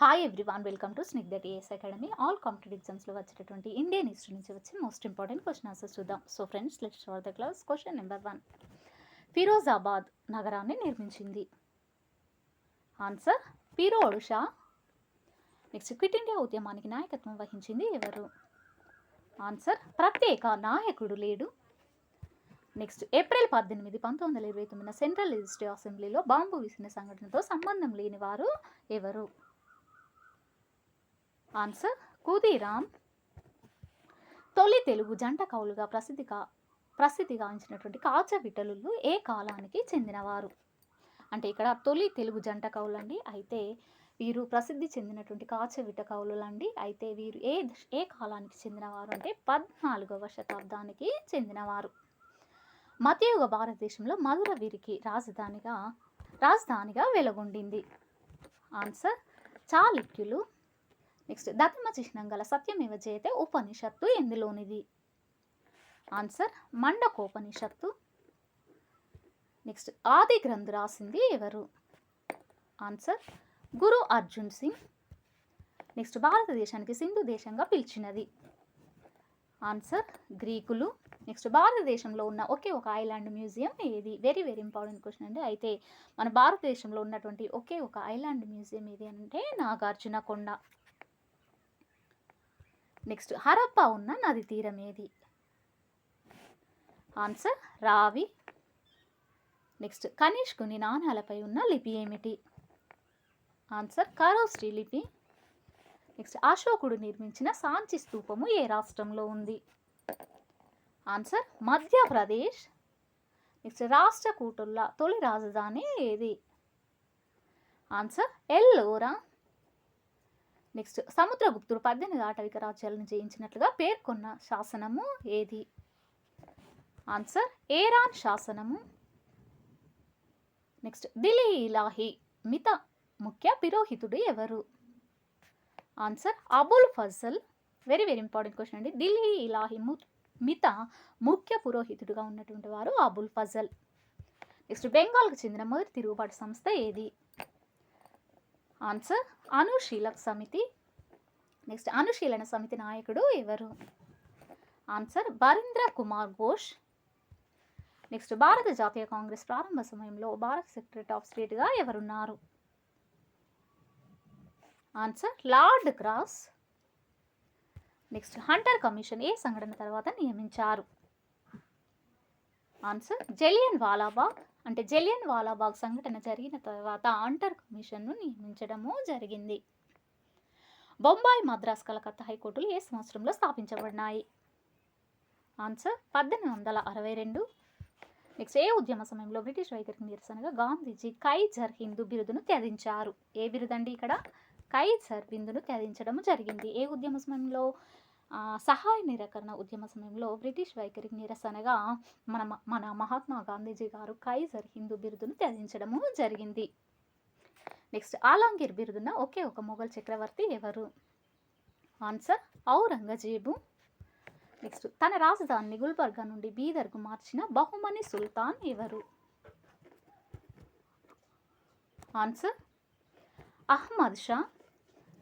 Hi everyone, welcome to Snigdha TS academy. All competitive ఎగ్జామ్స్లో వచ్చేటటువంటి Indian history నుంచి వచ్చే మోస్ట్ ఇంపార్టెంట్ క్వశ్చన్ ఆన్సర్స్ చూద్దాం. So friends, let's start the class. Question number 1. Firozabad నగరాన్ని నిర్మించింది. Answer Firoz Shah. Next, quit India ఉద్యమానికి నాయకత్వం వహించింది ఎవరు? ఆన్సర్ ప్రత్యేక నాయకుడు లేడు. నెక్స్ట్, ఏప్రిల్ 18, 1929 సెంట్రల్ లెజిస్లేటివ్ అసెంబ్లీలో బాంబు విసిన సంఘటనతో సంబంధం లేని వారు ఎవరు? ఆన్సర్ ఖుదీరామ్. తొలి తెలుగు జంట కవులుగా ప్రసిద్ధిగాంచినటువంటి కాచవిటలు ఏ కాలానికి చెందినవారు? అంటే ఇక్కడ తొలి తెలుగు జంట కవులండి. అయితే వీరు ప్రసిద్ధి చెందినటువంటి కాచవిట కవులండి. అయితే వీరు ఏ కాలానికి చెందినవారు అంటే 14వ శతాబ్దానికి చెందినవారు. మధ్యయుగ భారతదేశంలో మధుర వీరికి రాజధానిగా వెలుగొండింది. ఆన్సర్ చాళుక్యులు. నెక్స్ట్, దతిమ చిహ్నం గల సత్యమేవ జయతే ఉపనిషత్తు ఎందులోనిది? ఆన్సర్ మండకోపనిషత్తు. నెక్స్ట్, ఆది గ్రంథు రాసింది ఎవరు? ఆన్సర్ గురు అర్జున్ సింగ్. నెక్స్ట్, భారతదేశానికి సింధు దేశంగా పిలిచినది? ఆన్సర్ గ్రీకులు. నెక్స్ట్, భారతదేశంలో ఉన్న ఒకే ఒక ఐలాండ్ మ్యూజియం ఏది? వెరీ వెరీ ఇంపార్టెంట్ క్వశ్చన్ అండి. అయితే మన భారతదేశంలో ఉన్నటువంటి ఒకే ఒక ఐలాండ్ మ్యూజియం ఏది అంటే నాగార్జున కొండ. నెక్స్ట్, హరప్పా ఉన్న నది తీరం ఏది? ఆన్సర్ రావి. నెక్స్ట్, కనిష్కుని నాణాలపై ఉన్న లిపి ఏమిటి? ఆన్సర్ ఖరోష్ఠి లిపి. నెక్స్ట్, అశోకుడు నిర్మించిన సాంచి స్తూపము ఏ రాష్ట్రంలో ఉంది? ఆన్సర్ మధ్యప్రదేశ్. నెక్స్ట్, రాష్ట్రకూటుల తొలి రాజధాని ఏది? ఆన్సర్ ఎల్లోరా. నెక్స్ట్, సముద్రగుప్తుడు 18 ఆటవిక రాజ్యాలను జయించినట్లుగా పేర్కొన్న శాసనము ఏది? ఆన్సర్ ఏరాన్ శాసనము. నెక్స్ట్, ఢిల్లీ ఇలాహి మిత ముఖ్య పురోహితుడు ఎవరు? Answer Abul Fazl. Very very important question అండి. ఢిల్లీ ఇలాహి మిత ముఖ్య పురోహితుడుగా ఉన్నటువంటి వారు అబుల్ ఫజల్. నెక్స్ట్, బెంగాల్కు చెందిన మొదటి తిరుగుబాటు సంస్థ ఏది? ఆన్సర్ అనుశీలక్ సమితి. నెక్స్ట్, అనుశీలన సమితి నాయకుడు ఎవరు? ఆన్సర్ బరీంద్ర కుమార్ ఘోష్. నెక్స్ట్, భారత జాతీయ కాంగ్రెస్ ప్రారంభ సమయంలో భారత సెక్రటరీ ఆఫ్ స్టేట్గా ఎవరున్నారు? Answer Lord Cross. Next, Hunter commission ఏ సంఘటన తర్వాత నియమించారు? ఆన్సర్ జలియన్ వాలాబాగ్. అంటే జలియన్ వాలాబాగ్ సంఘటన జరిగిన తర్వాత హంటర్ కమిషన్ను నియమించడము జరిగింది. బొంబాయి, మద్రాస్, కలకత్తా హైకోర్టులు ఏ సంవత్సరంలో స్థాపించబడినాయి? ఆన్సర్ 1862. నెక్స్ట్, ఏ ఉద్యమ సమయంలో బ్రిటిష్ వైఖరికి నిరసనగా గాంధీజీ కైజర్ హిందూ బిరుదును త్యజించారు? ఏ బిరుదండి ఇక్కడ? కైజర్ బిందును త్యజించడం జరిగింది. ఏ ఉద్యమ సమయంలో? సహాయ నిరాకరణ ఉద్యమ సమయంలో బ్రిటిష్ వైఖరికి నిరసనగా మన మహాత్మా గాంధీజీ గారు కైజర్ హిందూ బిరుదును త్యజించడము జరిగింది. నెక్స్ట్, ఆలంగీర్ బిరుదున్న ఒకే ఒక మొఘల్ చక్రవర్తి ఎవరు? ఆన్సర్ ఔరంగజేబు. నెక్స్ట్, తన రాజధానిని గుల్బర్గా నుండి బీదర్కు మార్చిన బహుమని సుల్తాన్ ఎవరు? ఆన్సర్ అహ్మద్ షా.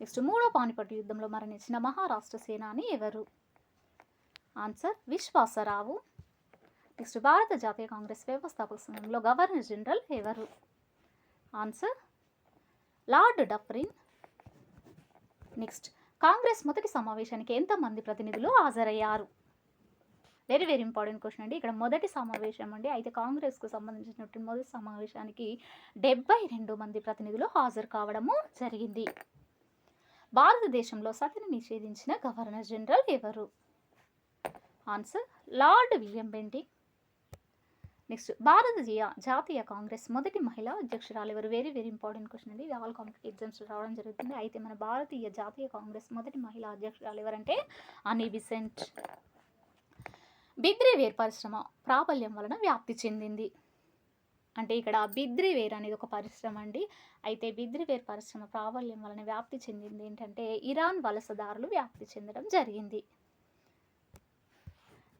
నెక్స్ట్, మూడో పానిపట్టు యుద్ధంలో మరణించిన మహారాష్ట్ర సేనాని ఎవరు? ఆన్సర్ విశ్వాసరావు. నెక్స్ట్, భారత జాతీయ కాంగ్రెస్ వ్యవస్థాపక సమయంలో గవర్నర్ జనరల్ ఎవరు? Answer lord Dufferin. Next, Congress మొదటి సమావేశానికి ఎంతమంది ప్రతినిధులు హాజరయ్యారు? వెరీ వెరీ ఇంపార్టెంట్ క్వశ్చన్ అండి. ఇక్కడ మొదటి సమావేశం అండి. అయితే కాంగ్రెస్కు సంబంధించినటువంటి మొదటి సమావేశానికి 72 మంది ప్రతినిధులు హాజరు కావడము జరిగింది. భారతదేశంలో సతిని నిషేధించిన గవర్నర్ జనరల్ ఎవరు? Answer lord William Bentinck. Next, జాతీయ కాంగ్రెస్ మొదటి మహిళా అధ్యక్షురాలు ఎవరు? వెరీ వెరీ ఇంపార్టెంట్ క్వశ్చన్ అండి. ఇది ఆల్ కాంపిటేటివ్ ఎగ్జామ్స్ రావడం జరుగుతుంది. అయితే మన భారతీయ జాతీయ కాంగ్రెస్ మొదటి మహిళా అధ్యక్షురాలు ఎవరంటే అనీ బిసెంట్. బిద్రీవేర్ పరిశ్రమ ప్రాబల్యం వలన వ్యాప్తి చెందింది. అంటే ఇక్కడ బిద్రీవేర్ అనేది ఒక పరిశ్రమ అండి. అయితే బిద్రీవేర్ పరిశ్రమ ప్రాబల్యం వలన వ్యాప్తి చెందింది ఏంటంటే ఇరాన్ వలసదారులు వ్యాప్తి చెందడం జరిగింది.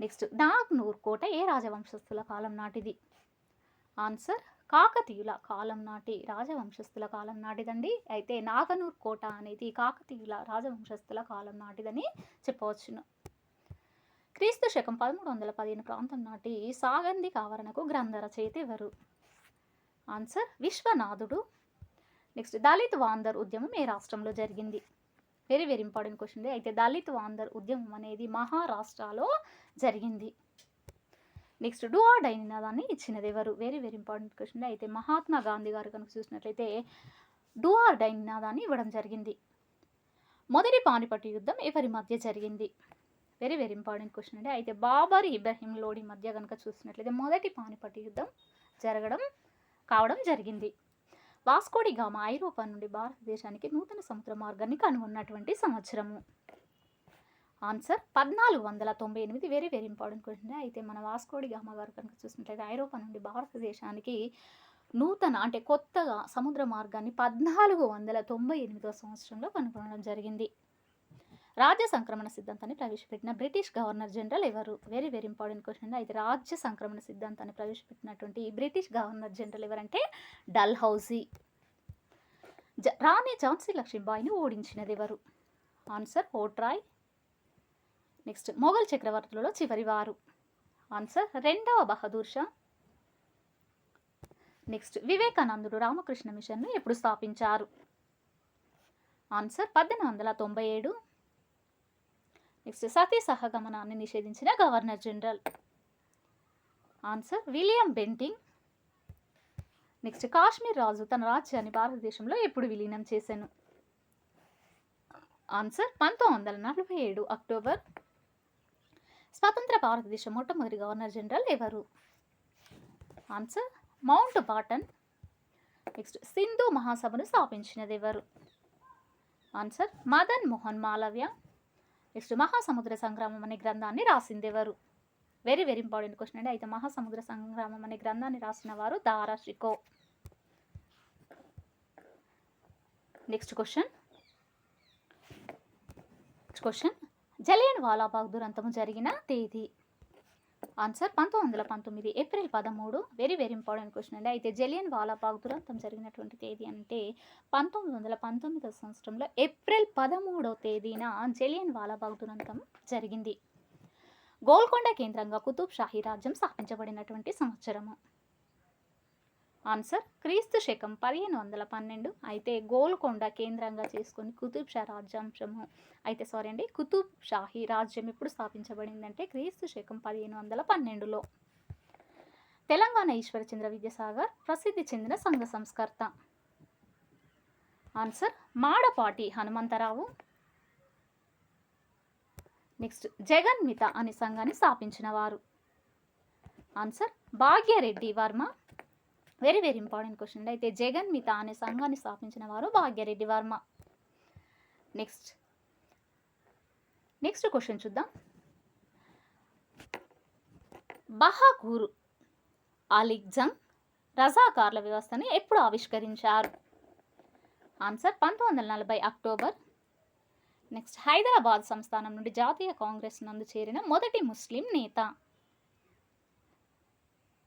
నెక్స్ట్, నాగ్నూర్ కోట ఏ రాజవంశస్థుల కాలం నాటిది? ఆన్సర్ కాకతీయుల కాలం నాటి రాజవంశస్థుల కాలం నాటిదండి. అయితే నాగనూర్ కోట అనేది కాకతీయుల రాజవంశస్థుల కాలం నాటిదని చెప్పవచ్చును. క్రీస్తు శకం 1315 ప్రాంతం నాటి సాగంది ఆవరణకు గ్రంథ రచయిత ఎవరు? ఆన్సర్ విశ్వనాథుడు. నెక్స్ట్ దళిత్ వాందర్ ఉద్యమం ఏ రాష్ట్రంలో జరిగింది? Very very important question. అయితే దళిత్ వాందర్ ఉద్యమం అనేది మహారాష్ట్రలో జరిగింది. నెక్స్ట్ డూ ఆర్ డై నినాదాన్ని ఇచ్చినది ఎవరు? Very very important question. అయితే మహాత్మా గాంధీ గారు కనుక చూసినట్లయితే డూ ఆర్ డై నినాదాన్ని ఇవ్వడం జరిగింది. మొదటి పానిపట్టు యుద్ధం ఎవరి మధ్య జరిగింది? వెరీ వెరీ ఇంపార్టెంట్ క్వశ్చన్ అండి. అయితే బాబర్ ఇబ్రహీం లోడి మధ్య కనుక చూసినట్లయితే మొదటి పానిపట్టు యుద్ధం కావడం జరిగింది. వాస్కోడి గామా ఐరోపా నుండి భారతదేశానికి నూతన సముద్ర మార్గాన్ని కనుగొన్నటువంటి సంవత్సరము? Answer 1498. Very very important question. అయితే మన వాస్కోడి గామా గారు కనుక చూసినట్లయితే ఐరోపా నుండి భారతదేశానికి నూతన అంటే కొత్తగా సముద్ర మార్గాన్ని 1498వ సంవత్సరంలో కనుగొనడం జరిగింది. రాజ్య సంక్రమణ సిద్ధాంతాన్ని ప్రవేశపెట్టిన బ్రిటిష్ గవర్నర్ జనరల్ ఎవరు? Very very important question. అయితే రాజ్య సంక్రమణ సిద్ధాంతాన్ని ప్రవేశపెట్టినటువంటి బ్రిటిష్ గవర్నర్ జనరల్ ఎవరంటే డల్హౌసీ. రాణి ఝాన్సీ లక్ష్మీబాయిని ఓడించినది ఎవరు? ఆన్సర్ ఓట్రాయ్. నెక్స్ట్ మొఘల్ చక్రవర్తులలో చివరి వారు? ఆన్సర్ రెండవ బహదూర్ షా. నెక్స్ట్ వివేకానందుడు రామకృష్ణ మిషన్ను ఎప్పుడు స్థాపించారు? ఆన్సర్ 1897. నెక్స్ట్ సతీ సహగమనాన్ని నిషేధించిన governor general? Answer William Bentinck. Next Kashmir రాజు తన రాజ్యాన్ని భారతదేశంలో ఎప్పుడు విలీనం చేశాను? Answer 1947 October. స్వతంత్ర భారతదేశం మొట్టమొదటి గవర్నర్ జనరల్ ఎవరు? Answer Mountbatten. నెక్స్ట్ సింధు మహాసభను స్థాపించినది ఎవరు? ఆన్సర్ మదన్ మోహన్ మాలవ్య. నెక్స్ట్ మహాసముద్ర సంగ్రామం అనే గ్రంథాన్ని రాసింది ఎవరు? వెరీ వెరీ ఇంపార్టెంట్ క్వశ్చన్ అండి. అయితే మహాసముద్ర సంగ్రామం అనే గ్రంథాన్ని రాసిన వారు దారా షికో. నెక్స్ట్ క్వశ్చన్ జలియన్ వాలాబాగ్ దురంతము జరిగిన తేదీ? Answer 1919 April 13. Very very important question అండి. అయితే జలియన్ వాలాబాగ్ దురంతం జరిగినటువంటి తేదీ అంటే 1919వ సంవత్సరంలో ఏప్రిల్ 13వ తేదీన జలియన్ వాలాబాగ్ దురంతం జరిగింది. గోల్కొండ కేంద్రంగా కుతుబ్ షాహీ రాజ్యం స్థాపించబడినటువంటి సంవత్సరము? ఆన్సర్ క్రీస్తు శకం 1512. అయితే గోల్కొండ కేంద్రంగా చేసుకొని కుతుబ్ షాహీ రాజ్యం ఎప్పుడు స్థాపించబడిందంటే క్రీస్తు శకం 1512లో. తెలంగాణ ఈశ్వరచంద్ర విద్యాసాగర్ ప్రసిద్ధి చెందిన సంఘ సంస్కర్త? ఆన్సర్ మాడపాటి హనుమంతరావు. నెక్స్ట్ జగన్మిత అనే సంఘాన్ని స్థాపించిన వారు? Answer Bhagyareddy Varma. Very very important question. అయితే జగన్మిత అనే సంఘాన్ని స్థాపించిన వారు భాగ్యరెడ్డి వర్మ. నెక్స్ట్ క్వశ్చన్ చూద్దాం. బహాకూర్ అలీజంగ్ రజాకార్ల వ్యవస్థను ఎప్పుడు ఆవిష్కరించారు? Answer 1940 October. నెక్స్ట్ హైదరాబాద్ సంస్థానం నుండి జాతీయ కాంగ్రెస్ నందు చేరిన మొదటి ముస్లిం నేత?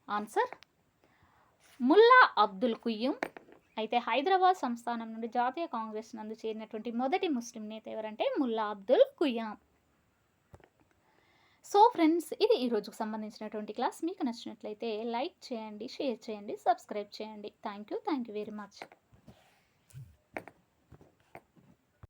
ఆన్సర్ ముల్లా అబ్దుల్ కుయ్యూం. అయితే హైదరాబాద్ సంస్థానం నుండి జాతీయ కాంగ్రెస్ నందు చేరినటువంటి మొదటి ముస్లిం నేత ఎవరంటే ముల్లా అబ్దుల్ కుయ్యూం. సో ఫ్రెండ్స్, ఇది ఈ రోజుకు సంబంధించినటువంటి క్లాస్. మీకు నచ్చినట్లయితే లైక్ చేయండి, షేర్ చేయండి, సబ్స్క్రైబ్ చేయండి. Thank you very much.